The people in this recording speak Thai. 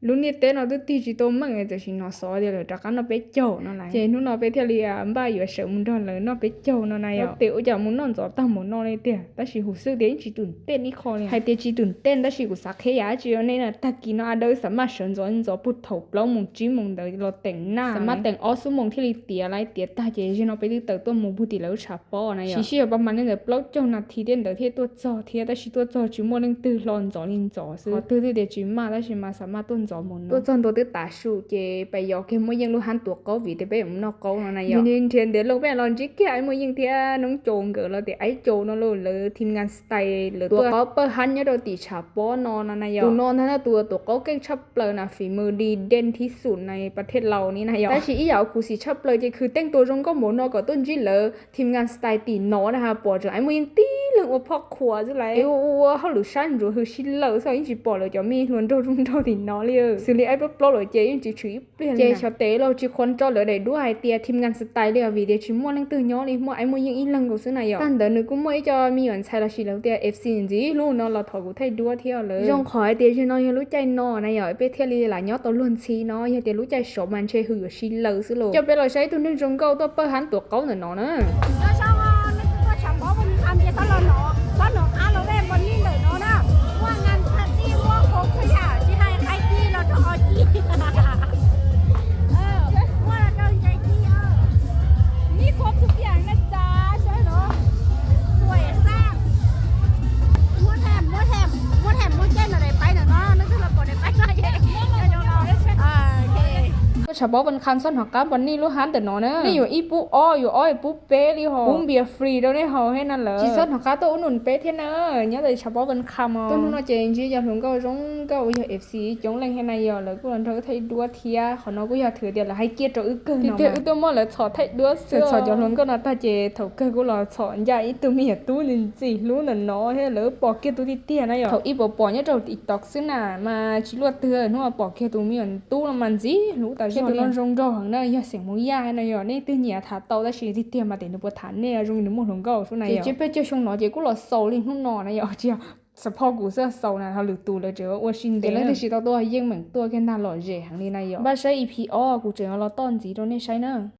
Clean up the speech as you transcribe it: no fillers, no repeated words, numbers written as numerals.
lúc này tên nó tự ti chỉ tôm mà người ta chỉ nó xóa đi rồi chắc nó bé trâu nó lại chế nó bé theo liền ba giờ sợ muốn cho lớn nó bé trâu nó này à tiểu giờ muốn nó gió tao muốn nó này tiền ta chỉ hồ sơ đến chỉ tuần tên đi kho này hay tiền chỉ tuần tên ta chỉ hồ sắc hay á chỉ nên là ta kỹ nó ở đâu sắm mà sơn gió bút thầu lâu mùng chỉ mùng đời lo tỉnh na sắm mà tỉnh ó số mùngที่tiền lại tiền ta chế chỉ nó bé đi từตัวmùng bút thì lâu chả bỏ này à chỉ ởประมาณนั้นเลยlâu cho nó thì đến đờiที่ตัวจอที่ta chỉตัวจอchỉ mua nên từ lon gió lên gió sư từ để chỉ mà ta chỉ mà sắm mà tuần gió mùngตัวจอนตัวตื้อตาชูเจไปยอแค่มวยยังรู้หันตัวเกาวีแต่ไปมันนอกเกาเนาะนายอนี่เทียนเดี๋ยวลงไปลองจิกแค่ไอ้มวยยังเทียน้องโจงเกิดแล้วแต่ไอ้โจเนาะเลยทีมงานสไตล์เลยตัวเกาเปิดหันเนี่ยโดนตีฉาบป้อนอนนายอตัวนอนนั่นตัวเกาเก่งชับเปลือยนะฝีมือดีเด่นที่สุดในประเทศเรานี่นายอแต่ชีอีเหยาคูสีชับเปลือยจะคือแต่งตัวจงก็หมุนนอก็ต้นจิเลยทีมงานสไตล์ตีนอนะคะปอจไอ้มวยยังตีเรื่องว่าพ่อขวาจะไรว่าเขาหรือชั้นหรือคือชิ้นเลยซะยิ่งจีปอเลยจะมีล้วนโดนโดนตีนอเลยสิ่งที่ไอ้พวกเราเลยเจยิ่งจีชุยเจชาวเต๋เราจีคนจอเลยได้ด้วยเตียทีมงานสไตล์เลยวิดีโอชิมว่านั่งตื่นย้อนเลยมั่วไอ้มั่วยังอีหลังกูซื้อไหนอ่ะตั้งแต่นึกกูมั่วจะมีหย่อนใช้ละชีแล้วเตีย FC จีรู้เนาะเราถอดกูไทยด้วยเที่ยวเลยยองขอไอเตียชินอยังรู้ใจนอนะอย่าไปเที่ยวเลยหลายย้อนตัวล้วนชีเนาะอย่าเตียรู้ใจโฉมันเชยหือชีเลยซื้อโลจะไปเราใช้ตัวนึงจงเก้าตัวเปิดหันตัวเก้าหน่อยเนาะนะก็ชาวบ้านมันทำจะซ้อนหนออาเราได้บนนี้เลยเนาะนะว่างานพันที่ว่าคงขยะที่ให้ใครที่เราจะเอาที่ว่าเราจะใจที่มีครบทุกอย่างนะจ๊ะใช่เหรอสวยสร้างมัวแถมมัวเจ้นอะไรไปเนาะนั่นคือเราปลดได้ไปได้ก็ชาวบ้านคันซ้อนหักกับวันนี้รู้หันแต่เนาะนะนี่อยู่อีปุ๊อ้ออยู่อ้อยปุ๊เป๊ะดิหอปุ๊เบียร์ฟรีแล้วได้หอให้นั่นเหรอจีซ้อนหักกับตัวอุ่นนุ่นเป๊ะเท่านั้นเนี่ยแต่ชาวบ้านคำตัวนู้นเจนจีจะถึงก็ร้องก็อยู่เอฟซีจงแรงให้นายยอเลยกูรันเธอไทยดัวเทียขอน้องกูอยากถือเดียวละให้เกียรติอึกเกินเนาะอึกตัวมั่วเลยถอดไทยดัวเสือถอดจะลงก็น่าตาเจถอดเกินกูรอถอดใหญ่ตัวมีตู้นึงจีรู้นั่นเนาะให้เลยปอกเกียรตัวที่เตี้ยนะยอถอดอีปอเนี่ยเราติ๊กต็อกซึ่งน่ะมาชิลวดเตือนว่าปอกเกียรตัวมีตู้ละมันจีรู้แต่ที่ตัวนั้นรงรอหังน่ะอย่าเสียงมุ้ยยายนะยอนี่ตัวเนี่ยถ้าโตได้ชีที่เตี้ยมาเต็มตัวฐานเนี่ยรงนึกมุ่งถึงก็ช่วงไหนยอเจ๊ไปเจ้าชงเนาะเจ๊กูรอโซลิงทุ่งนอนนะยอเจ้าสะพอกูเสื้อโซนะเขาหลุดตูเลยเจอว่าชินเดแล้วที่ชีตัวยิ่งเหมือนตัวแค่น่าหล่อเจ๋งนี่นายยอบ้านใช้ EPO กูเจอเราต้นจีตรงนี้ใช้เนอะ